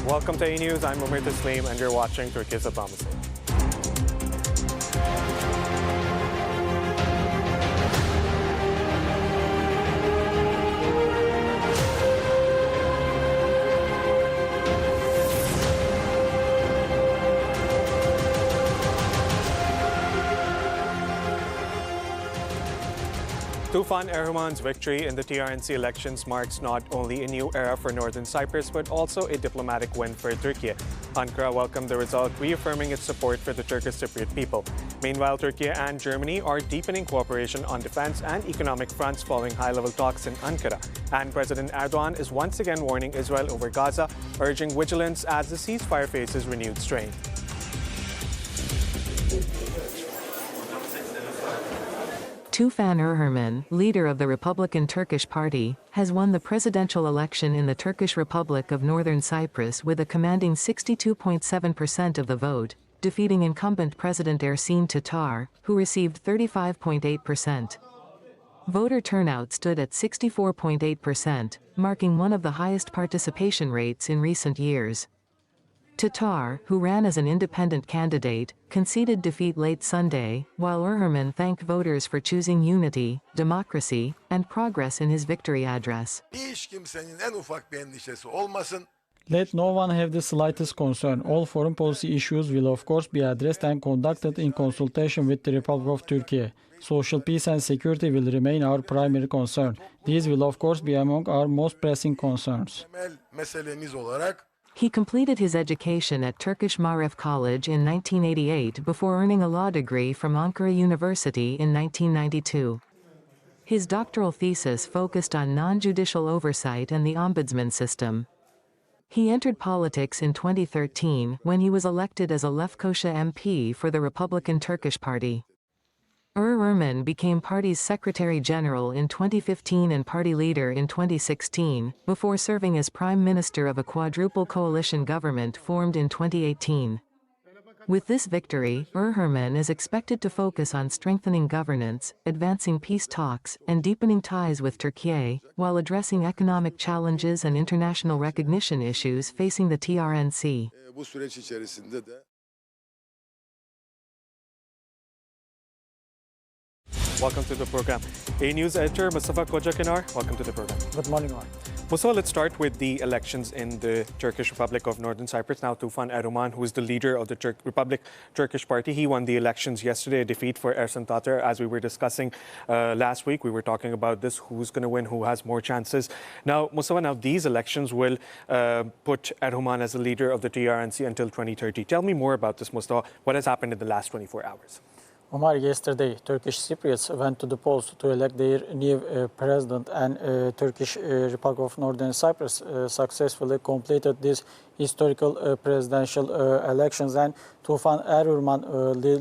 Welcome to Anews. I'm Umar Taslim and you're watching Turkey's Diplomacy. Tufan Erhurman's victory in the TRNC elections marks not only a new era for Northern Cyprus, but also a diplomatic win for Turkey. Ankara welcomed the result, reaffirming its support for the Turkish Cypriot people. Meanwhile, Turkey and Germany are deepening cooperation on defense and economic fronts following high-level talks in Ankara. And President Erdogan is once again warning Israel over Gaza, urging vigilance as the ceasefire faces renewed strain. Tufan Erhurman, leader of the Republican Turkish Party, has won the presidential election in the Turkish Republic of Northern Cyprus with a commanding 62.7% of the vote, defeating incumbent President Ersin Tatar, who received 35.8%. Voter turnout stood at 64.8%, marking one of the highest participation rates in recent years. Tatar, who ran as an independent candidate, conceded defeat late Sunday, while Erhurman thanked voters for choosing unity, democracy, and progress in his victory address. Let no one have the slightest concern. All foreign policy issues will of course be addressed and conducted in consultation with the Republic of Turkey. Social peace and security will remain our primary concern. These will of course be among our most pressing concerns. He completed his education at Turkish Marif College in 1988 before earning a law degree from Ankara University in 1992. His doctoral thesis focused on non-judicial oversight and the ombudsman system. He entered politics in 2013 when he was elected as a Lefkoşa MP for the Republican Turkish Party. Erhurman became party's Secretary General in 2015 and party leader in 2016, before serving as Prime Minister of a quadruple coalition government formed in 2018. With this victory, Erhurman is expected to focus on strengthening governance, advancing peace talks, and deepening ties with Turkey, while addressing economic challenges and international recognition issues facing the TRNC. Welcome to the program. Anews editor Mustafa Kocakenar, welcome to the program. Good morning, Omar. Mustafa, let's start with the elections in the Turkish Republic of Northern Cyprus. Now, Tufan Erhurman, who is the leader of the Turkish Party, he won the elections yesterday, a defeat for Ersin Tatar. As we were discussing last week, we were talking about this, who's going to win, who has more chances. Now, Mustafa, these elections will put Erhurman as the leader of the TRNC until 2030. Tell me more about this, Mustafa. What has happened in the last 24 hours? Omar, yesterday, Turkish Cypriots went to the polls to elect their new president, and Turkish Republic of Northern Cyprus successfully completed these historical presidential elections. And Tufan Erhurman,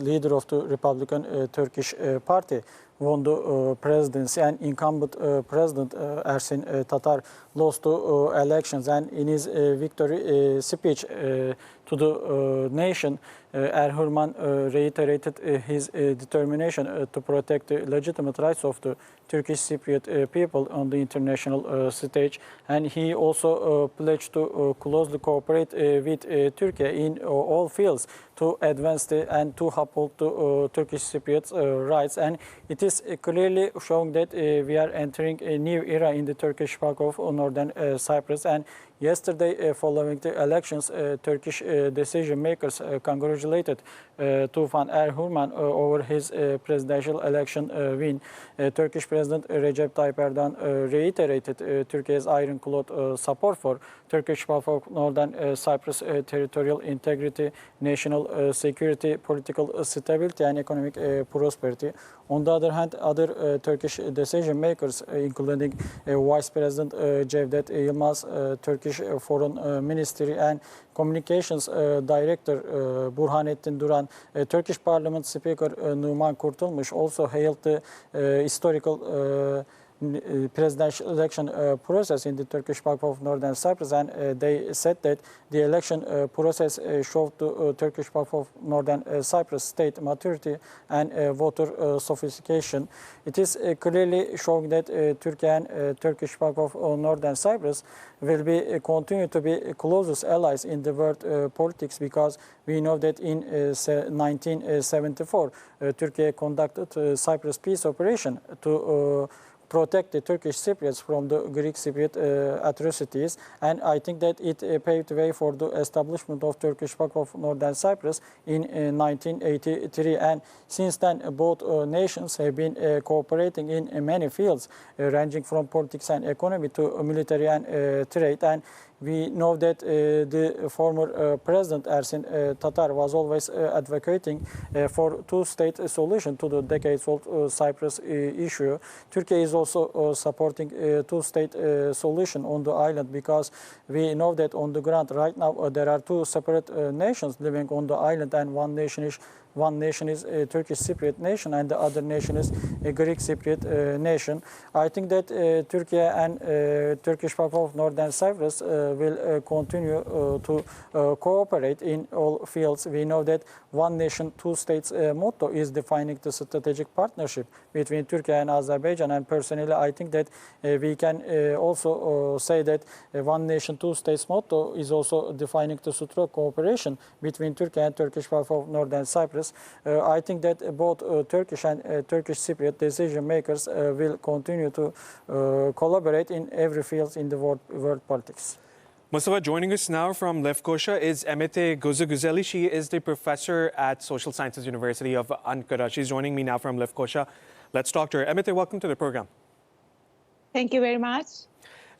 leader of the Republican Turkish Party, won the presidency, and incumbent President Ersin Tatar lost the elections. And in his victory speech to the nation, Erhurman reiterated his determination to protect the legitimate rights of the Turkish Cypriot people on the international stage, and he also pledged to closely cooperate with Turkey in all fields to advance and to uphold the Turkish Cypriot rights. And it is clearly showing that we are entering a new era in the Turkish Republic of Northern Cyprus. And yesterday, following the elections, Turkish decision makers congratulated Tufan Erhurman over his presidential election win. Turkish President Recep Tayyip Erdogan reiterated Turkey's ironclad support for Turkish Republic of Northern Cyprus territorial integrity, national security, political stability, and economic prosperity. On the other hand, other Turkish decision makers, including Vice President Cevdet Yılmaz, Turkish Foreign Ministry, and Communications Director Burhanettin Duran, Turkish Parliament Speaker Numan Kurtulmuş also hailed the historical presidential election process in the Turkish Republic of Northern Cyprus, and they said that the election process showed to Turkish Republic of Northern Cyprus state maturity and voter sophistication. It is clearly showing that Turkey and Turkish Republic of Northern Cyprus will be continue to be closest allies in the world politics, because we know that in 1974 Turkey conducted Cyprus peace operation to protect the Turkish Cypriots from the Greek Cypriot atrocities, and I think that it paved the way for the establishment of Turkish Republic of Northern Cyprus in 1983. And since then, both nations have been cooperating in many fields, ranging from politics and economy to military and trade. And we know that the former President Ersin Tatar was always advocating for two-state solution to the decades-old Cyprus issue. Turkey is also supporting two-state solution on the island, because we know that on the ground right now there are two separate nations living on the island, and one nation is a Turkish Cypriot nation, and the other nation is a Greek Cypriot nation. I think that Turkey and Turkish Republic of Northern Cyprus will continue to cooperate in all fields. We know that one nation, two states motto is defining the strategic partnership between Turkey and Azerbaijan, and personally I think that we can also say that one nation, two states motto is also defining the strong cooperation between Turkey and Turkish Republic of Northern Cyprus. I think that both Turkish and Turkish Cypriot decision makers will continue to collaborate in every field in the world politics. Mustafa, joining us now from Lefkoşa is Emete Gözügüzeli. She is the professor at Social Sciences University of Ankara. She's joining me now from Lefkoşa. Let's talk to her. Emete, welcome to the program. Thank you very much.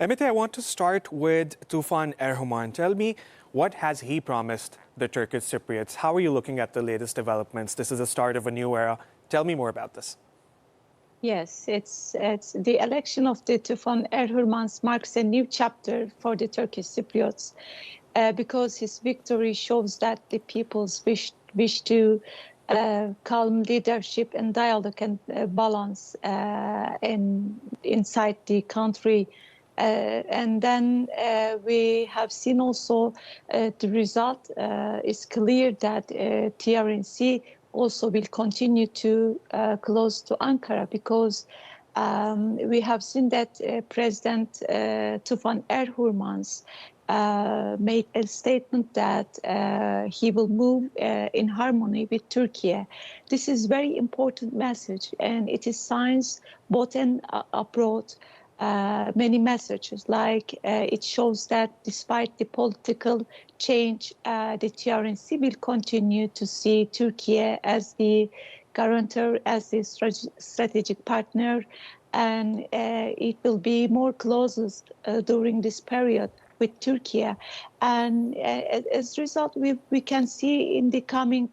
Emete, I want to start with Tufan Erhurman. Tell me, what has he promised the Turkish Cypriots? How are you looking at the latest developments? This is the start of a new era. Tell me more about this. Yes, it's the election of the Tufan Erhurman marks a new chapter for the Turkish Cypriots, because his victory shows that the people's wish to calm leadership and dialogue and balance inside the country. And then we have seen also the result is clear that TRNC also will continue to close to Ankara, because we have seen that President Tufan Erhurman made a statement that he will move in harmony with Turkey. This is very important message, and it is signs both and abroad. Many messages, like it shows that despite the political change, the TRNC will continue to see Turkey as the guarantor, as the strategic partner, and it will be more closest during this period with Turkey. And as a result, we can see in the coming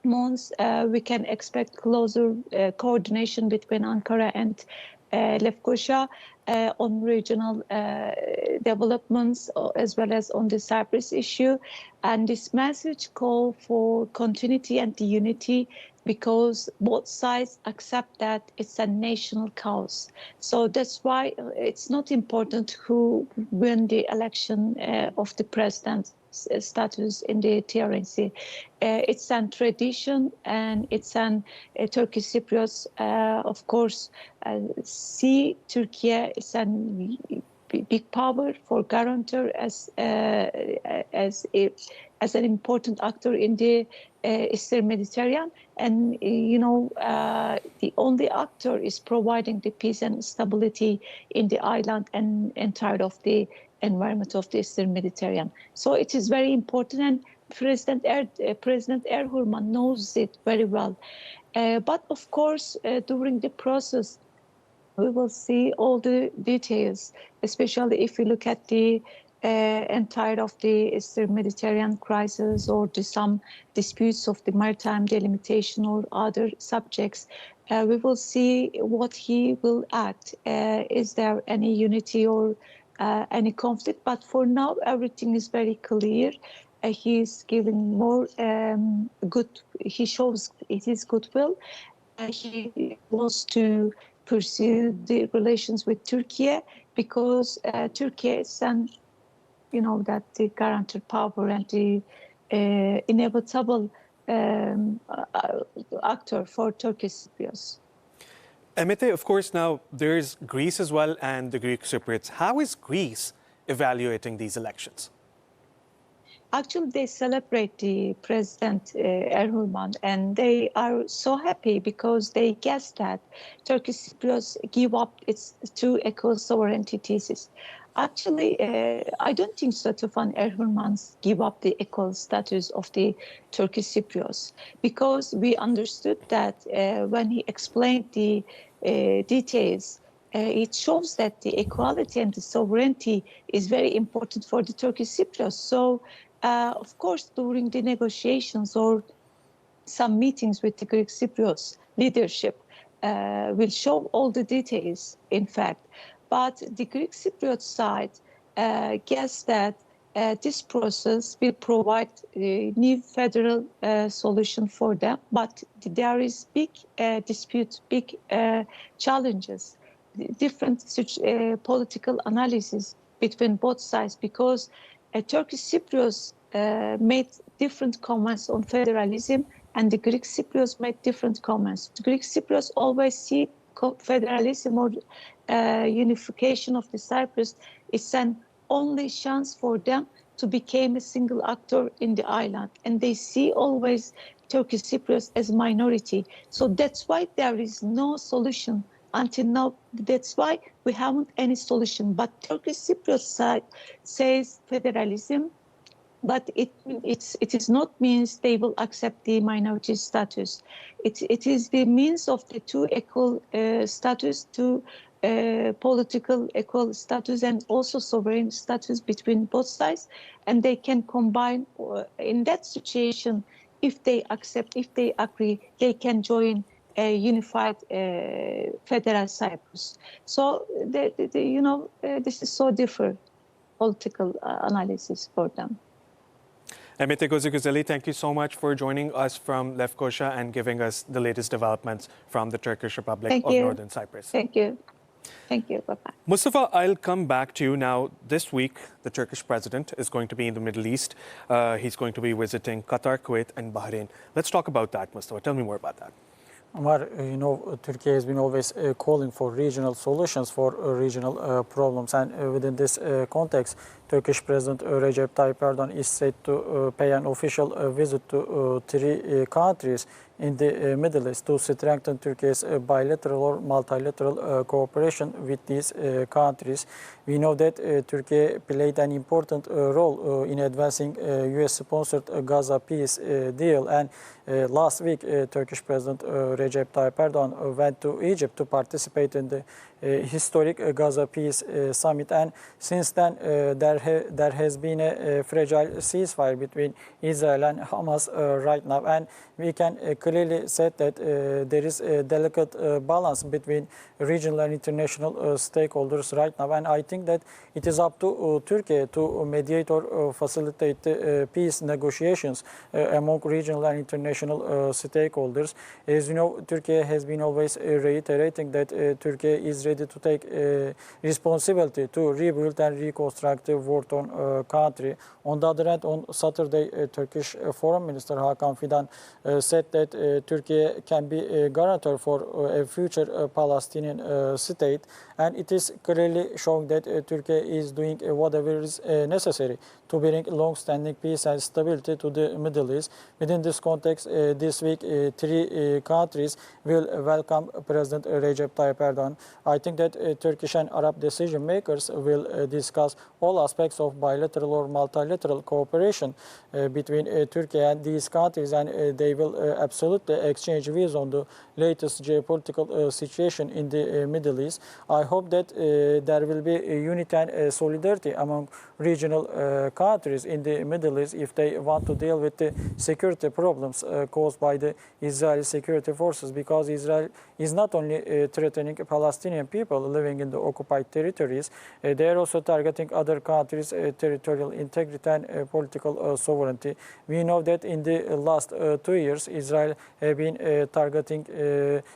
months, we can expect closer coordination between Ankara and Lefkoşa on regional developments, as well as on the Cyprus issue. And this message call for continuity and unity, because both sides accept that it's a national cause. So that's why it's not important who win the election of the president status in the TRNC. It's a tradition, and it's an Turkish Cypriots, of course, see Turkey as a big power for guarantor, as an important actor in the Eastern Mediterranean. And the only actor is providing the peace and stability in the island and entire of the environment of the Eastern Mediterranean. So it is very important, and President Erhurman knows it very well. But of course, during the process, we will see all the details, especially if we look at the entire of the Eastern Mediterranean crisis, or some disputes of the maritime delimitation or other subjects. We will see what he will act. Is there any unity or any conflict? But for now, everything is very clear. He's giving more he shows his goodwill. He wants to pursue the relations with Turkey, because Turkey is that the guarantor power and the inevitable actor for Turkish Cypriots. Emete, of course, now there's Greece as well and the Greek Cypriots. How is Greece evaluating these elections? Actually, they celebrate the President Erhurman, and they are so happy because they guess that Turkish Cypriots give up its two equal sovereignty thesis. Actually, I don't think so. Tufan Erhurman's give up the equal status of the Turkish Cypriots, because we understood that when he explained the details, it shows that the equality and the sovereignty is very important for the Turkish Cypriots. So, of course, during the negotiations or some meetings with the Greek Cypriots leadership will show all the details, in fact. But the Greek Cypriot side guess that this process will provide a new federal solution for them. But there is big dispute, big challenges, different political analysis between both sides, because Turkish Cypriots made different comments on federalism, and the Greek Cypriots made different comments. The Greek Cypriots always see federalism or unification of the Cyprus is an only chance for them to become a single actor in the island, and they see always Turkish Cypriots as minority. So that's why there is no solution until now. That's why we haven't any solution. But Turkish Cypriot side says federalism, but it is not means they will accept the minority status. It is the means of the two equal status, two political equal status, and also sovereign status between both sides, and they can combine. In that situation, if they accept, if they agree, they can join a unified federal Cyprus. So this is so different political analysis for them. Emete Goziguzeli, thank you so much for joining us from Lefkoşa and giving us the latest developments from the Turkish Republic of Northern Cyprus. Thank you. Thank you. Bye-bye. Mustafa, I'll come back to you now. This week, the Turkish president is going to be in the Middle East. He's going to be visiting Qatar, Kuwait, and Bahrain. Let's talk about that, Mustafa. Tell me more about that. Omar, Turkey has been always calling for regional solutions for regional problems, and within this context, Turkish President Recep Tayyip Erdogan is said to pay an official visit to three countries in the Middle East to strengthen Turkey's bilateral or multilateral cooperation with these countries. We know that Turkey played an important role in advancing US-sponsored Gaza peace deal, and last week Turkish President Recep Tayyip Erdogan went to Egypt to participate in the historic Gaza Peace Summit, and since then there has been a fragile ceasefire between Israel and Hamas right now, and we can clearly say that there is a delicate balance between regional and international stakeholders right now, and I think that it is up to Turkey to mediate or facilitate peace negotiations among regional and international stakeholders. As you know, Turkey has been always reiterating that Turkey is ready to take responsibility to rebuild and reconstruct a war-torn country. On the other hand, on Saturday, Turkish Foreign Minister Hakan Fidan said that Turkey can be a guarantor for a future Palestinian state, and it is clearly showing that Turkey is doing whatever is necessary to bring long-standing peace and stability to the Middle East. Within this context, this week, three countries will welcome President Recep Tayyip Erdogan. I think that Turkish and Arab decision makers will discuss all aspects of bilateral or multilateral cooperation between Turkey and these countries, and they will absolutely exchange views on the latest geopolitical situation in the Middle East. I hope that there will be unity and solidarity among regional countries in the Middle East if they want to deal with the security problems caused by the Israeli security forces, because Israel is not only threatening Palestinian people living in the occupied territories, they are also targeting other countries countries' territorial integrity and political sovereignty. We know that in the last 2 years, Israel have been targeting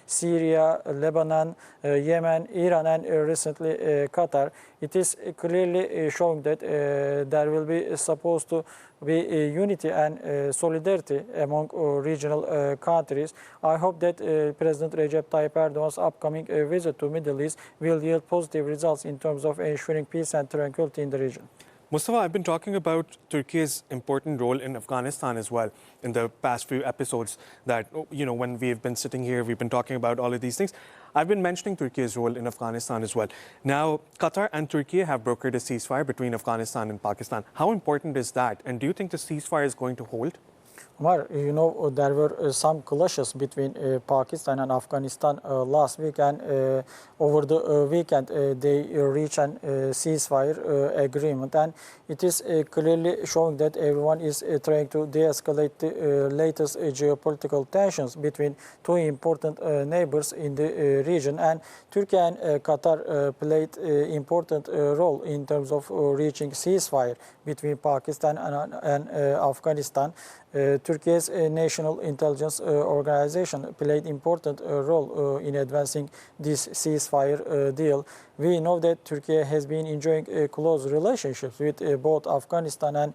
Syria, Lebanon, Yemen, Iran, and recently Qatar. It is clearly showing that there will be supposed to be unity and solidarity among regional countries. I hope that President Recep Tayyip Erdogan's upcoming visit to Middle East will yield positive results in terms of ensuring peace and tranquility in the region. Mustafa, I've been talking about Turkey's important role in Afghanistan as well in the past few episodes that, when we've been sitting here, we've been talking about all of these things. I've been mentioning Turkey's role in Afghanistan as well. Now, Qatar and Turkey have brokered a ceasefire between Afghanistan and Pakistan. How important is that? And do you think the ceasefire is going to hold? Omar, there were some clashes between Pakistan and Afghanistan last week, and over the weekend they reached a ceasefire agreement, and it is clearly showing that everyone is trying to de-escalate the latest geopolitical tensions between two important neighbors in the region, and Turkey and Qatar played an important role in terms of reaching ceasefire between Pakistan and Afghanistan. Turkey's National Intelligence Organization played an important role in advancing this ceasefire deal. We know that Turkey has been enjoying close relationships with both Afghanistan and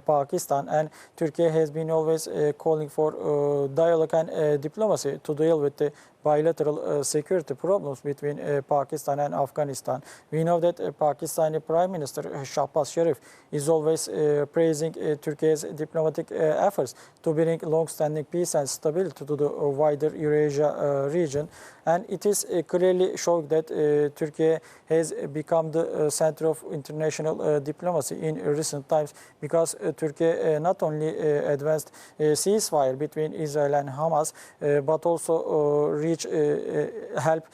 Pakistan, and Turkey has been always calling for dialogue and diplomacy to deal with the bilateral security problems between Pakistan and Afghanistan. We know that Pakistani Prime Minister Shahbaz Sharif is always praising Turkey's diplomatic efforts to bring long-standing peace and stability to the wider Eurasia region. And it is clearly showing that Turkey has become the center of international diplomacy in recent times, because Turkey not only advanced a ceasefire between Israel and Hamas, but also help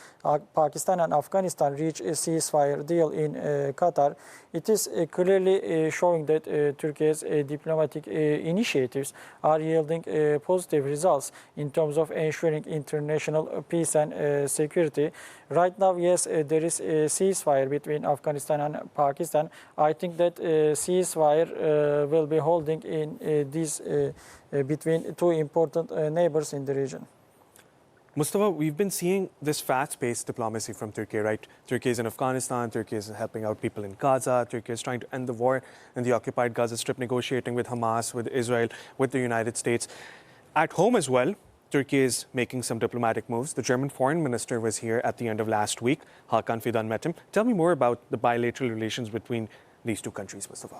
Pakistan and Afghanistan reach a ceasefire deal in Qatar. It is clearly showing that Turkey's diplomatic initiatives are yielding positive results in terms of ensuring international peace and security. Right now, yes, there is a ceasefire between Afghanistan and Pakistan. I think that ceasefire will be holding in between two important neighbors in the region. Mustafa, we've been seeing this fast-paced diplomacy from Turkey, right? Turkey is in Afghanistan, Turkey is helping out people in Gaza, Turkey is trying to end the war in the occupied Gaza Strip, negotiating with Hamas, with Israel, with the United States. At home as well, Turkey is making some diplomatic moves. The German foreign minister was here at the end of last week. Hakan Fidan met him. Tell me more about the bilateral relations between these two countries, Mustafa.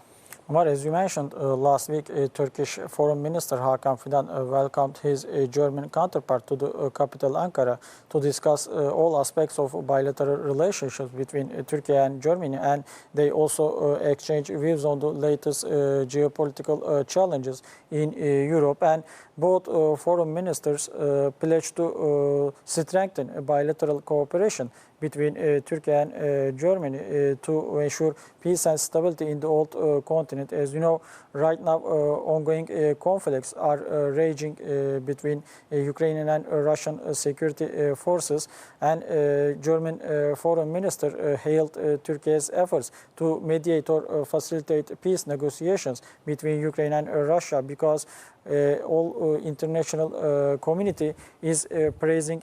Omar, as you mentioned, last week, Turkish Foreign Minister Hakan Fidan welcomed his German counterpart to the capital Ankara to discuss all aspects of bilateral relationships between Turkey and Germany, and they also exchanged views on the latest geopolitical challenges in Europe. And both foreign ministers pledged to strengthen bilateral cooperation between Turkey and Germany to ensure peace and stability in the old continent. As you know, right now ongoing conflicts are raging between Ukrainian and Russian security forces, and German foreign minister hailed Turkey's efforts to mediate or facilitate peace negotiations between Ukraine and Russia, because all international community is praising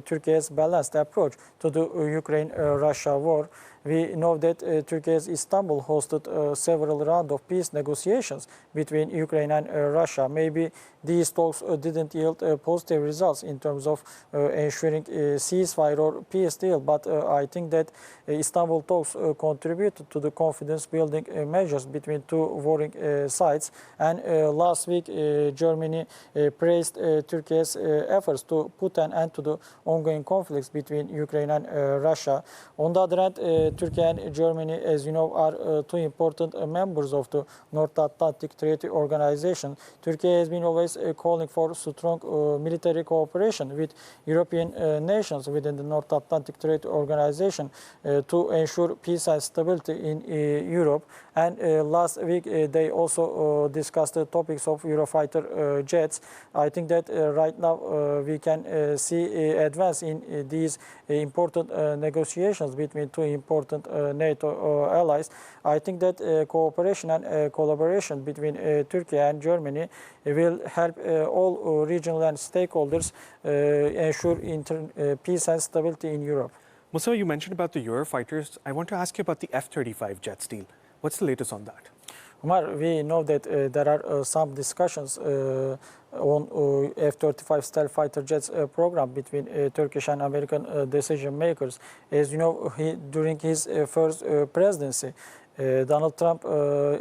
Turkey's balanced approach to the Ukraine-Russia war. We know that Turkey's Istanbul hosted several rounds of peace negotiations between Ukraine and Russia. Maybe these talks didn't yield positive results in terms of ensuring a ceasefire or peace deal, but I think that Istanbul talks contributed to the confidence-building measures between two warring sides. And last week, Germany praised Turkey's efforts to put an end to the ongoing conflicts between Ukraine and Russia. On the other hand, Turkey and Germany, as you know, are two important members of the North Atlantic Treaty Organization. Turkey has been always is calling for strong military cooperation with European nations within the North Atlantic Treaty Organization to ensure peace and stability in Europe. And last week they also discussed the topics of Eurofighter jets. I think that right now we can see advance in these important negotiations between two important NATO allies. I think that cooperation and collaboration between Turkey and Germany will help all regional and stakeholders ensure peace and stability in Europe. Mustafa, you mentioned about the Eurofighters. I want to ask you about the F-35 jet deal. What's the latest on that? Omar, we know that there are some discussions on F-35 stealth fighter jets program between Turkish and American decision makers. As you know, during his first presidency, Donald Trump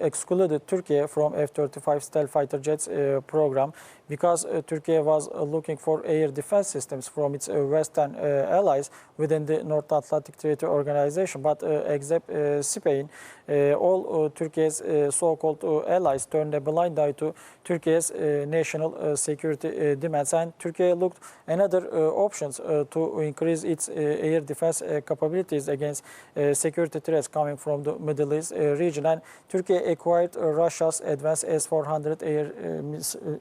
excluded Turkey from F-35 stealth fighter jets program because Turkey was looking for air defense systems from its Western allies within the North Atlantic Treaty Organization. But except Spain, all Turkey's so-called allies turned a blind eye to Turkey's national security demands, and Turkey looked another options to increase its air defense capabilities against security threats coming from the Middle East region. And Turkey acquired Russia's advanced S-400 air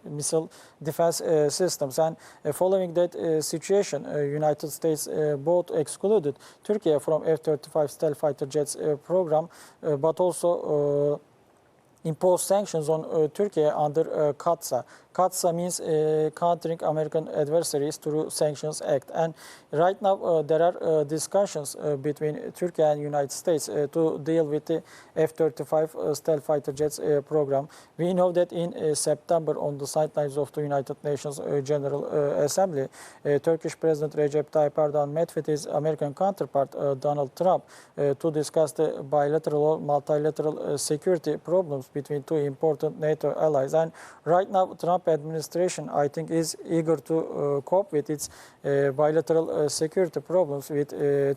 missile defense systems. And following that situation, United States both excluded Turkey from F-35 stealth fighter jets program, but also imposed sanctions on Turkey under CAATSA. CAATSA means Countering American Adversaries Through Sanctions Act. And right now there are discussions between Turkey and United States to deal with the F-35 stealth fighter jets program. We know that in September, on the sidelines of the United Nations General Assembly, Turkish President Recep Tayyip Erdogan met with his American counterpart Donald Trump to discuss the bilateral or multilateral security problems between two important NATO allies. And right now, Trump administration, I think, is eager to cope with its bilateral security problems with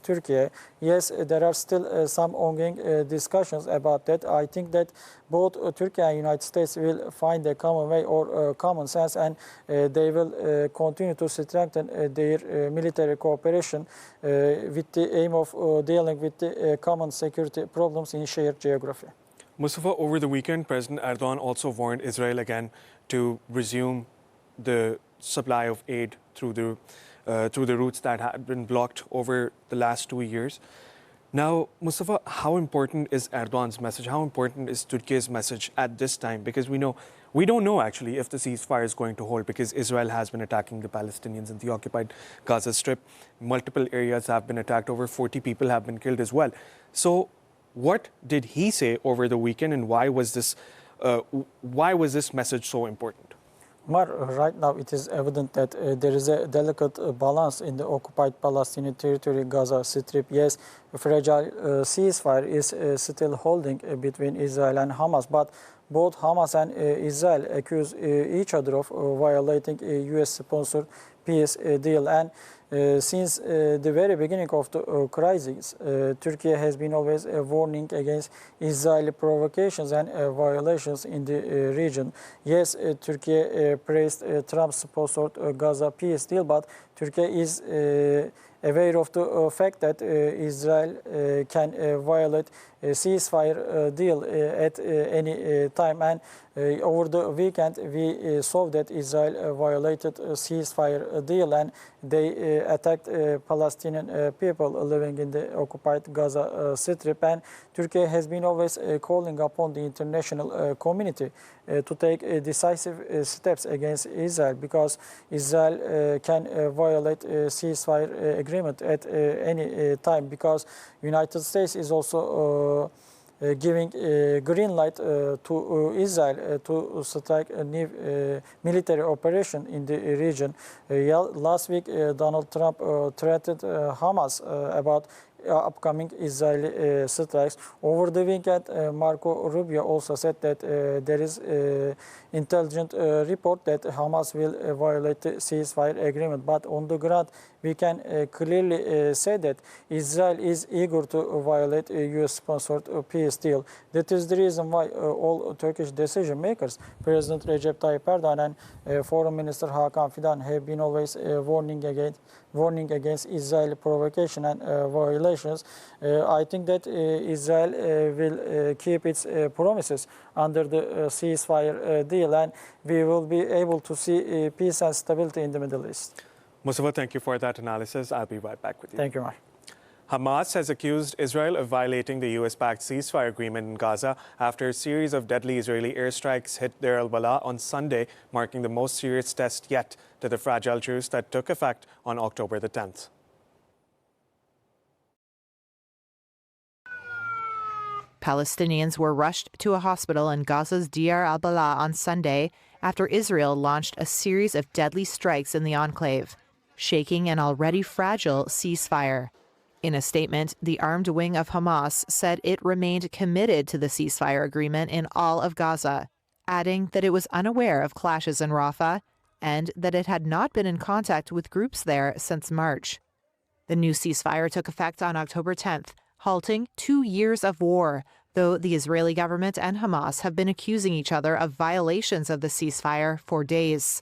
Turkey. Yes, there are still some ongoing discussions about that. I think that both Turkey and United States will find a common way or common sense, and they will continue to strengthen their military cooperation with the aim of dealing with the common security problems in shared geography. Mustafa, over the weekend, President Erdogan also warned Israel again to resume the supply of aid through the routes that had been blocked over the last 2 years. Now, Mustafa, how important is Erdogan's message? How important is Turkey's message at this time? Because we don't know actually if the ceasefire is going to hold, because Israel has been attacking the Palestinians in the occupied Gaza Strip. Multiple areas have been attacked. Over 40 people have been killed as well. So what did he say over the weekend, and why was this message so important? Right now it is evident that there is a delicate balance in the occupied Palestinian territory, Gaza Strip. Yes, a fragile ceasefire is still holding between Israel and Hamas, but both Hamas and Israel accuse each other of violating a US-sponsored peace deal. And since the very beginning of the crisis, Turkey has been always warning against Israeli provocations and violations in the region. Yes, Turkey praised Trump's sponsored Gaza peace deal, but Turkey is aware of the fact that Israel can violate a ceasefire deal at any time. And over the weekend, we saw that Israel violated a ceasefire deal, and they attacked Palestinian people living in the occupied Gaza Strip. And Turkey has been always calling upon the international community to take decisive steps against Israel, because Israel can violate a ceasefire agreement at any time, because United States is also giving a green light to Israel to strike a new military operation in the region. Last week, Donald Trump threatened Hamas about upcoming Israeli strikes. Over the weekend, Marco Rubio also said that there is intelligent report that Hamas will violate the ceasefire agreement. But on the ground, we can clearly say that Israel is eager to violate a U.S.-sponsored peace deal. That is the reason why all Turkish decision makers, President Recep Tayyip Erdogan and Foreign Minister Hakan Fidan, have been always warning against Israeli provocation and violations. I think that Israel will keep its promises under the ceasefire deal, and we will be able to see peace and stability in the Middle East. Mustafa, thank you for that analysis. I'll be right back with you. Thank you, Mar. Hamas has accused Israel of violating the U.S.-backed ceasefire agreement in Gaza after a series of deadly Israeli airstrikes hit Deir al-Balah on Sunday, marking the most serious test yet to the fragile truce that took effect on October the 10th. Palestinians were rushed to a hospital in Gaza's Deir al-Balah on Sunday after Israel launched a series of deadly strikes in the enclave, shaking an already fragile ceasefire. In a statement, the armed wing of Hamas said it remained committed to the ceasefire agreement in all of Gaza, adding that it was unaware of clashes in Rafah and that it had not been in contact with groups there since March. The new ceasefire took effect on October 10th, halting 2 years of war, though the Israeli government and Hamas have been accusing each other of violations of the ceasefire for days.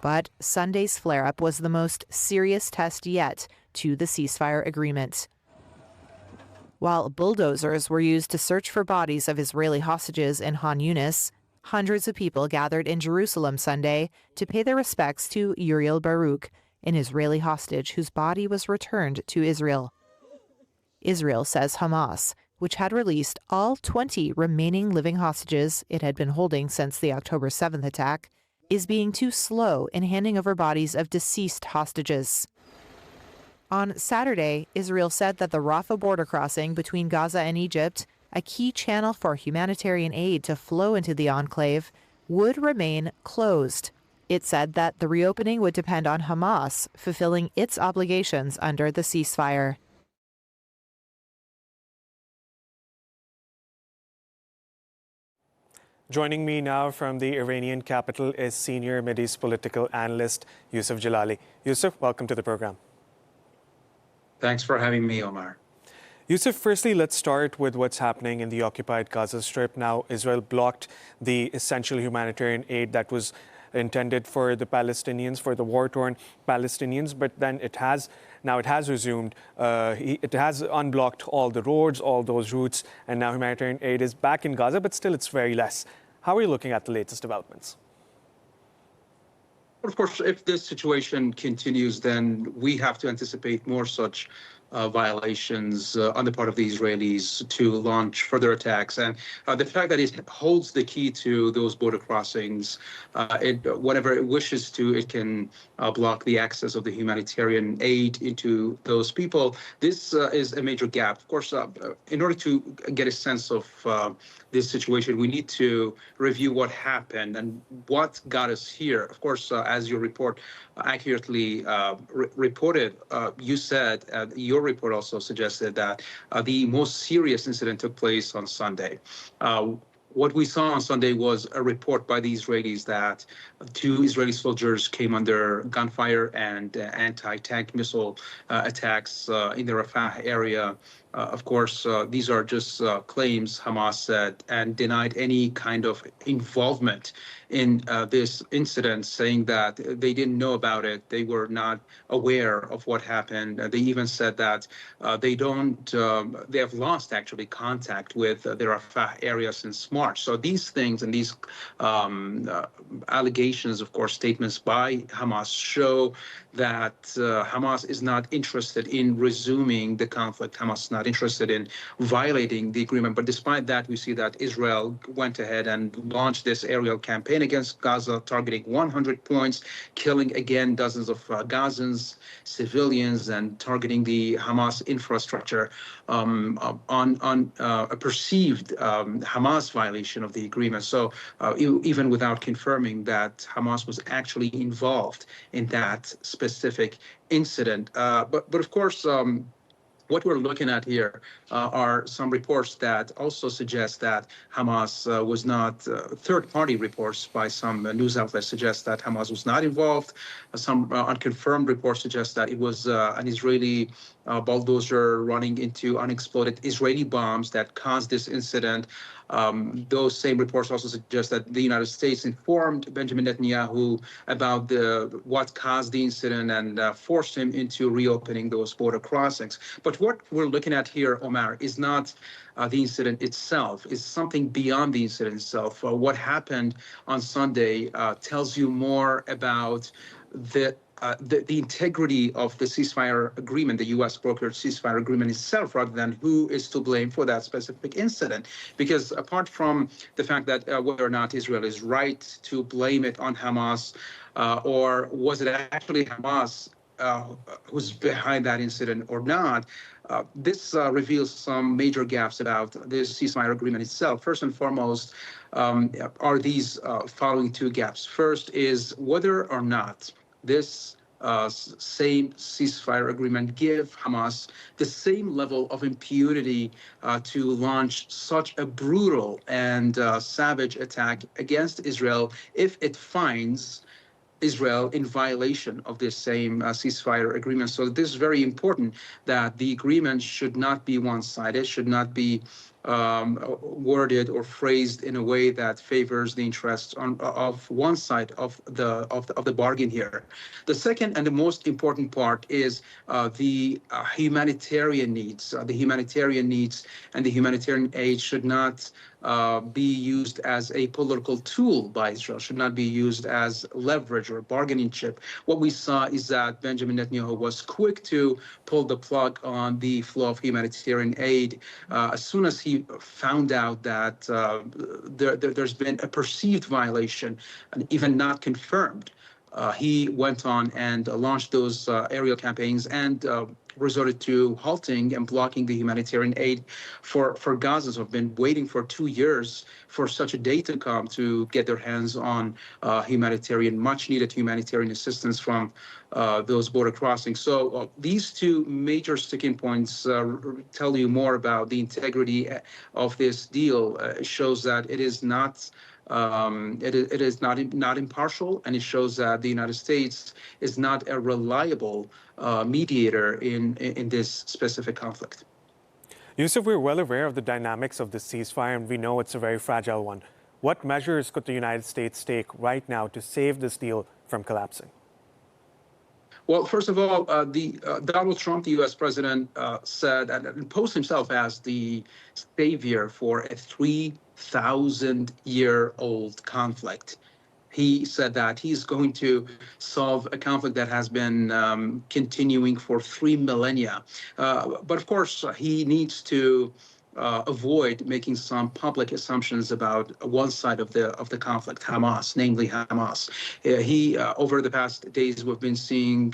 But Sunday's flare-up was the most serious test yet to the ceasefire agreement. While bulldozers were used to search for bodies of Israeli hostages in Han Yunis, hundreds of people gathered in Jerusalem Sunday to pay their respects to Uriel Baruch, an Israeli hostage whose body was returned to Israel. Israel says Hamas, which had released all 20 remaining living hostages it had been holding since the October 7th attack, is being too slow in handing over bodies of deceased hostages. On Saturday, Israel said that the Rafah border crossing between Gaza and Egypt, a key channel for humanitarian aid to flow into the enclave, would remain closed. It said that the reopening would depend on Hamas fulfilling its obligations under the ceasefire. Joining me now from the Iranian capital is senior Mideast political analyst Yusuf Jalali. Yusuf, welcome to the program. Thanks for having me, Omar. Yusuf, firstly, let's start with what's happening in the occupied Gaza Strip. Now, Israel blocked the essential humanitarian aid that was intended for the Palestinians, for the war-torn Palestinians, but then it has resumed. It has unblocked all the roads, all those routes, and now humanitarian aid is back in Gaza, but still it's very less. How are you looking at the latest developments? Of course, if this situation continues, then we have to anticipate more such violations on the part of the Israelis to launch further attacks. And the fact that it holds the key to those border crossings, whenever it wishes to, it can block the access of the humanitarian aid into those people. This is a major gap. Of course, in order to get a sense of this situation, we need to review what happened and what got us here. Of course, as your report accurately reported, you said your report also suggested that the most serious incident took place on Sunday. What we saw on Sunday was a report by the Israelis that 2 Israeli soldiers came under gunfire and anti-tank missile attacks in the Rafah area. Of course, these are just claims, Hamas said, and denied any kind of involvement in this incident, saying that they didn't know about it. They were not aware of what happened. They even said that they have lost actually contact with the Rafah area since March. So these things and these allegations, of course, statements by Hamas show that Hamas is not interested in resuming the conflict. Hamas is not interested in violating the agreement. But despite that, we see that Israel went ahead and launched this aerial campaign against Gaza, targeting 100 points, killing again dozens of Gazans, civilians, and targeting the Hamas infrastructure on a perceived Hamas violation of the agreement. So even without confirming that Hamas was actually involved in that specific incident. But of course, What we're looking at here are some reports that also suggest that Hamas was not, third-party reports by some news outlets suggest that Hamas was not involved. Some unconfirmed reports suggest that it was an Israeli bulldozer running into unexploded Israeli bombs that caused this incident. Those same reports also suggest that the United States informed Benjamin Netanyahu about what caused the incident and forced him into reopening those border crossings. But what we're looking at here, Omar, is not the incident itself. It's something beyond the incident itself. What happened on Sunday tells you more about the integrity of the ceasefire agreement, the U.S. brokered ceasefire agreement itself, rather than who is to blame for that specific incident. Because apart from the fact that whether or not Israel is right to blame it on Hamas, or was it actually Hamas who's behind that incident or not, this reveals some major gaps about this ceasefire agreement itself. First and foremost, are these following two gaps. First is whether or not this same ceasefire agreement give Hamas the same level of impunity to launch such a brutal and savage attack against Israel if it finds Israel in violation of this same ceasefire agreement. So this is very important, that the agreement should not be one-sided, should not be worded or phrased in a way that favors the interests of one side of the bargain here. The second and the most important part is the humanitarian needs. The humanitarian needs and the humanitarian aid should not be used as a political tool by Israel, should not be used as leverage or bargaining chip. What we saw is that Benjamin Netanyahu was quick to pull the plug on the flow of humanitarian aid as soon as he found out that there's been a perceived violation, and even not confirmed. He went on and launched those aerial campaigns and resorted to halting and blocking the humanitarian aid for Gazans who have been waiting for 2 years for such a day to come to get their hands on much needed humanitarian assistance from those border crossings. So these two major sticking points tell you more about the integrity of this deal. It shows that it is not not impartial, and it shows that the United States is not a reliable mediator in this specific conflict. Yusuf, we're well aware of the dynamics of the ceasefire, and we know it's a very fragile one. What measures could the United States take right now to save this deal from collapsing? Well, first of all, Donald Trump, the U.S. president, said and posed himself as the savior for a 3,000-year-old conflict. He said that he's going to solve a conflict that has been continuing for 3 millennia. But of course, he needs to avoid making some public assumptions about one side of the conflict, Hamas, namely Hamas. Over the past days, we've been seeing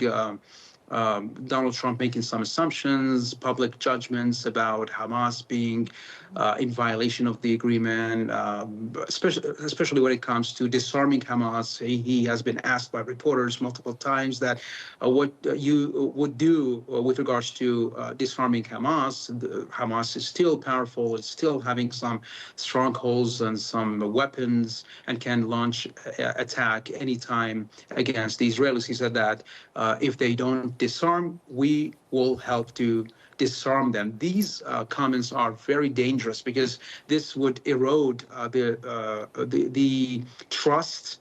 Donald Trump making some assumptions, public judgments about Hamas being in violation of the agreement, especially when it comes to disarming Hamas. He has been asked by reporters multiple times that what you would do with regards to disarming Hamas. Hamas is still powerful, it's still having some strongholds and some weapons and can launch attack anytime against the Israelis. He said that if they don't disarm, we will help to disarm them. These comments are very dangerous because this would erode the trust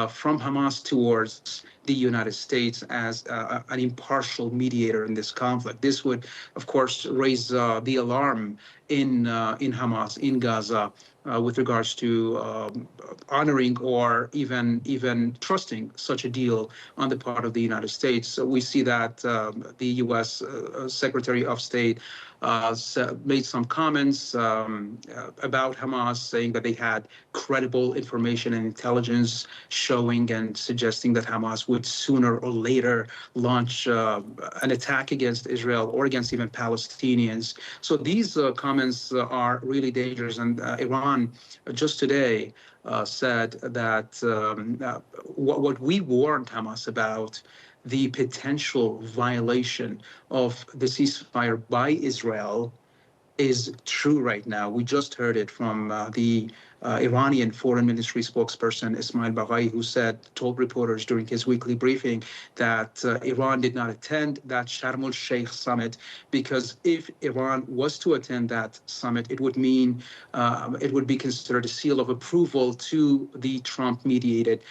from Hamas towards the United States as an impartial mediator in this conflict. This would, of course, raise the alarm in Hamas, in Gaza, with regards to honoring or even trusting such a deal on the part of the United States. So we see that the U.S. Secretary of State made some comments about Hamas, saying that they had credible information and intelligence showing and suggesting that Hamas would sooner or later launch an attack against Israel or against even Palestinians. So these comments are really dangerous. And Iran just today said that what we warned Hamas about the potential violation of the ceasefire by Israel is true right now. We just heard it from the Iranian Foreign Ministry spokesperson Ismail Baghai, who told reporters during his weekly briefing that Iran did not attend that Sharm el-Sheikh summit because if Iran was to attend that summit, it would mean it would be considered a seal of approval to the Trump-mediated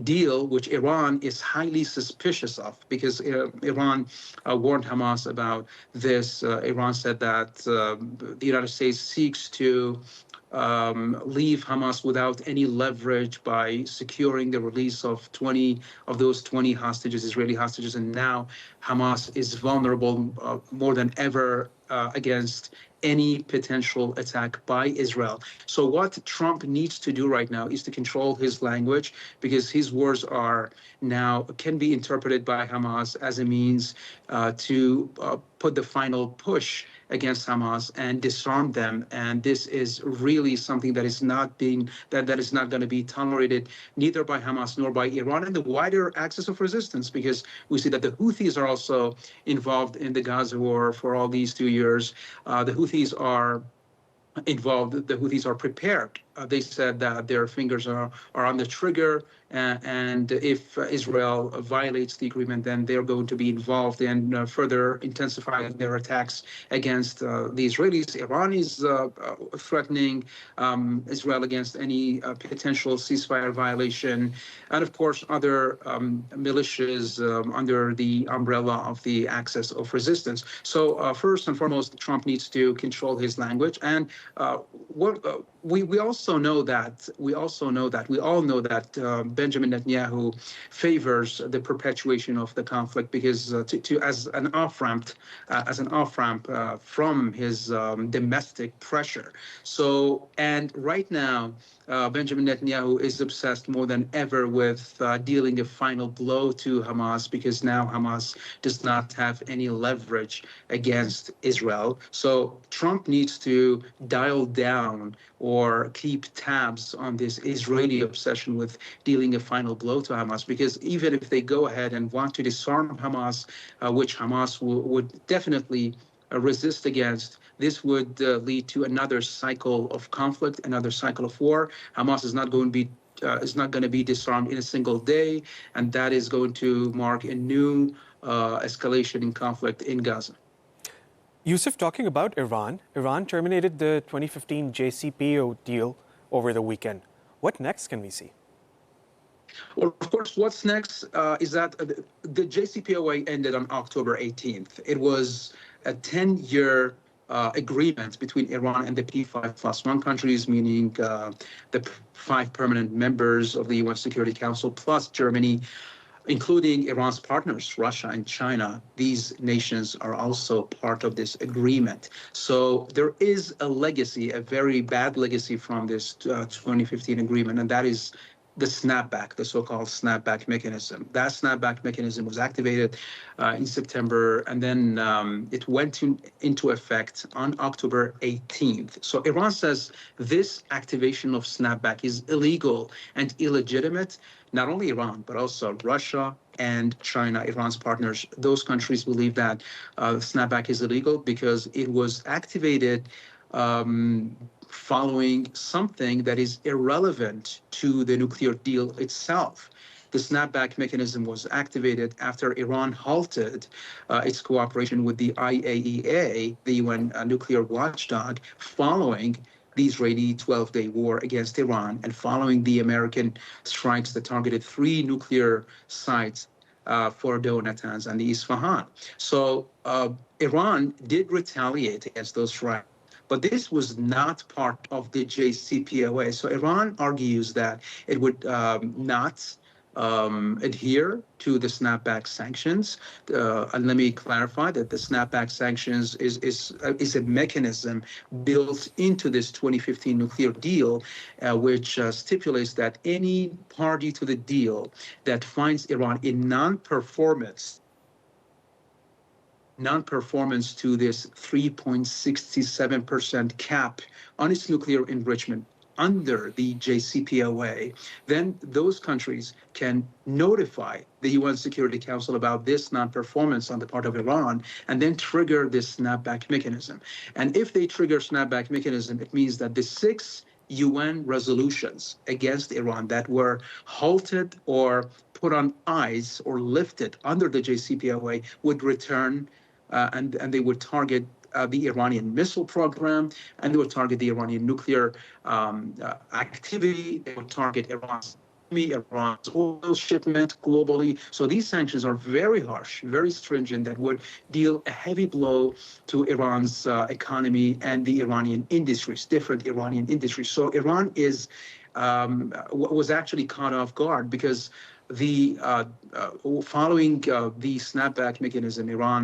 deal, which Iran is highly suspicious of because Iran warned Hamas about this. Iran said that the United States seeks to leave Hamas without any leverage by securing the release of 20 of those 20 hostages, Israeli hostages, and now Hamas is vulnerable more than ever against any potential attack by Israel. So what Trump needs to do right now is to control his language because his words can be interpreted by Hamas as a means to put the final push against Hamas and disarm them. And this is really something that is not going to be tolerated neither by Hamas nor by Iran and the wider axis of resistance, because we see that the Houthis are also involved in the Gaza war for all these 2 years. The Houthis are involved. The Houthis are prepared. They said that their fingers are on the trigger, and if Israel violates the agreement, then they're going to be involved in further intensifying their attacks against the Israelis. Iran is threatening Israel against any potential ceasefire violation, and of course other militias under the umbrella of the axis of resistance. So first and foremost, Trump needs to control his language, and we all know that Benjamin Netanyahu favors the perpetuation of the conflict because as an off ramp from his domestic pressure. So, and right now, Benjamin Netanyahu is obsessed more than ever with dealing a final blow to Hamas because now Hamas does not have any leverage against Israel. So Trump needs to dial down or keep tabs on this Israeli obsession with dealing a final blow to Hamas, because even if they go ahead and want to disarm Hamas, which Hamas would definitely resist against, this would lead to another cycle of conflict, another cycle of war. Hamas is not going to be disarmed in a single day, and that is going to mark a new escalation in conflict in Gaza. Yusuf, talking about Iran terminated the 2015 JCPOA deal over the weekend. What next can we see? Well, of course, what's next is that the JCPOA ended on October 18th. It was a 10-year agreement between Iran and the P5+1 countries, meaning the 5 permanent members of the UN Security Council, plus Germany, including Iran's partners, Russia and China. These nations are also part of this agreement. So there is a legacy, a very bad legacy from this 2015 agreement, and that is the snapback, the so-called snapback mechanism. That snapback mechanism was activated in September, and then it went into effect on October 18th. So Iran says this activation of snapback is illegal and illegitimate. Not only Iran, but also Russia and China, Iran's partners. Those countries believe that snapback is illegal because it was activated following something that is irrelevant to the nuclear deal itself. The snapback mechanism was activated after Iran halted its cooperation with the IAEA, the UN nuclear watchdog, following the Israeli 12-day war against Iran and following the American strikes that targeted 3 nuclear sites Fordo, Natanz, and the Isfahan. So Iran did retaliate against those strikes. But this was not part of the JCPOA. So Iran argues that it would not adhere to the snapback sanctions. And let me clarify that the snapback sanctions is a mechanism built into this 2015 nuclear deal, which stipulates that any party to the deal that finds Iran in non-performance to this 3.67% cap on its nuclear enrichment under the JCPOA, then those countries can notify the UN Security Council about this non-performance on the part of Iran and then trigger this snapback mechanism. And if they trigger snapback mechanism, it means that the 6 UN resolutions against Iran that were halted or put on ice or lifted under the JCPOA would return and they would target the Iranian missile program, and they would target the Iranian nuclear activity. They would target Iran's oil shipment globally. So these sanctions are very harsh, very stringent, that would deal a heavy blow to Iran's economy and the Iranian industries, different Iranian industries. So Iran was actually caught off guard because following the snapback mechanism, Iran,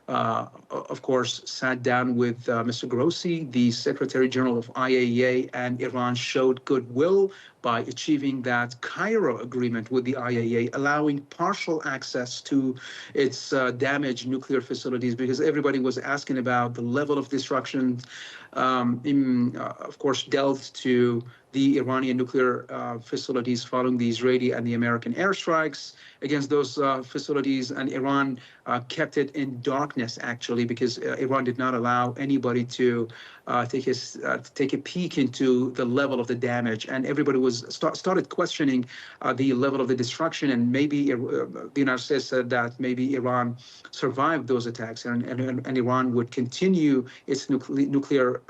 of course, sat down with Mr. Grossi, the Secretary General of IAEA, and Iran showed goodwill by achieving that Cairo agreement with the IAEA, allowing partial access to its damaged nuclear facilities, because everybody was asking about the level of destruction, of course, dealt to the Iranian nuclear facilities following the Israeli and the American airstrikes against those facilities. And Iran kept it in darkness, actually, because Iran did not allow anybody to take a peek into the level of the damage. And everybody started questioning the level of the destruction. And maybe the United States said that maybe Iran survived those attacks and Iran would continue its nuclear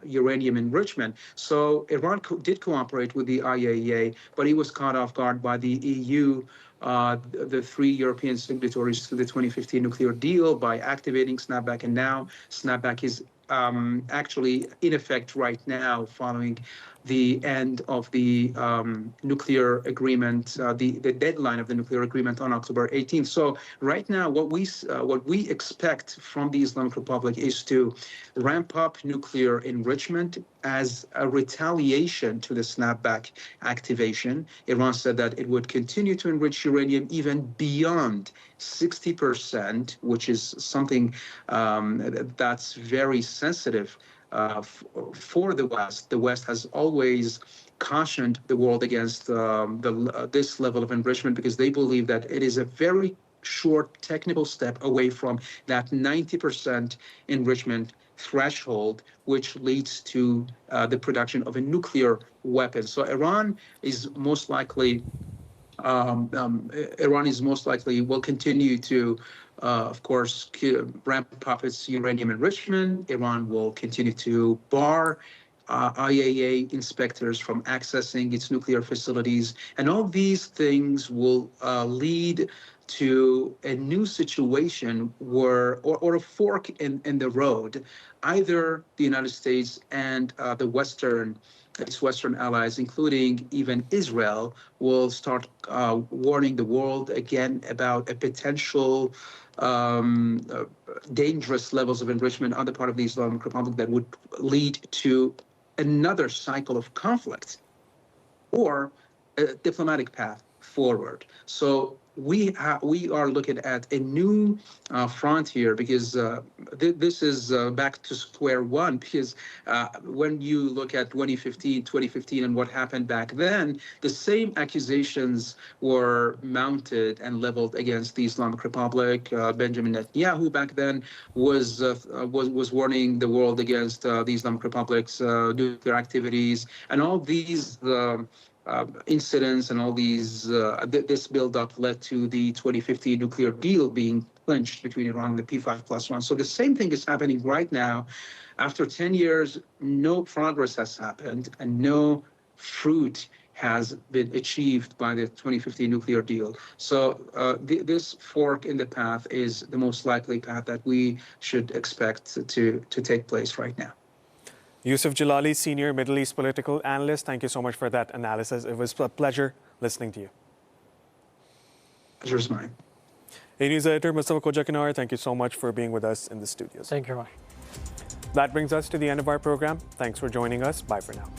uranium enrichment. So Iran did cooperate with the IAEA, but he was caught off guard by the EU, the 3 European signatories to the 2015 nuclear deal, by activating snapback. And now snapback is actually in effect right now, following the end of the nuclear agreement, the deadline of the nuclear agreement on October 18th. So right now, what we expect from the Islamic Republic is to ramp up nuclear enrichment as a retaliation to the snapback activation. Iran said that it would continue to enrich uranium even beyond 60%, which is something that's very sensitive for the West. The West has always cautioned the world against this level of enrichment because they believe that it is a very short technical step away from that 90% enrichment threshold, which leads to the production of a nuclear weapon. So Iran is most likely will continue to, of course, ramp up its uranium enrichment. Iran will continue to bar IAEA inspectors from accessing its nuclear facilities. And all these things will lead to a new situation where, or a fork in the road. Either the United States and its Western allies, including even Israel, will start warning the world again about a potential dangerous levels of enrichment on the part of the Islamic Republic that would lead to another cycle of conflict or a diplomatic path forward. So we are looking at a new frontier, because this is back to square one, because when you look at 2015 and what happened back then, the same accusations were mounted and leveled against the Islamic Republic. Benjamin Netanyahu back then was warning the world against the Islamic Republic's nuclear activities, and all these incidents and all these this buildup led to the 2015 nuclear deal being clinched between Iran and the P5+1. So the same thing is happening right now. After 10 years, no progress has happened and no fruit has been achieved by the 2015 nuclear deal. So this fork in the path is the most likely path that we should expect to take place right now. Yusuf Jalali, Senior Middle East Political Analyst, thank you so much for that analysis. It was a pleasure listening to you. Pleasure's mine. Anews editor Mustafa Kocakinar, thank you so much for being with us in the studios. Thank you very much. That brings us to the end of our program. Thanks for joining us. Bye for now.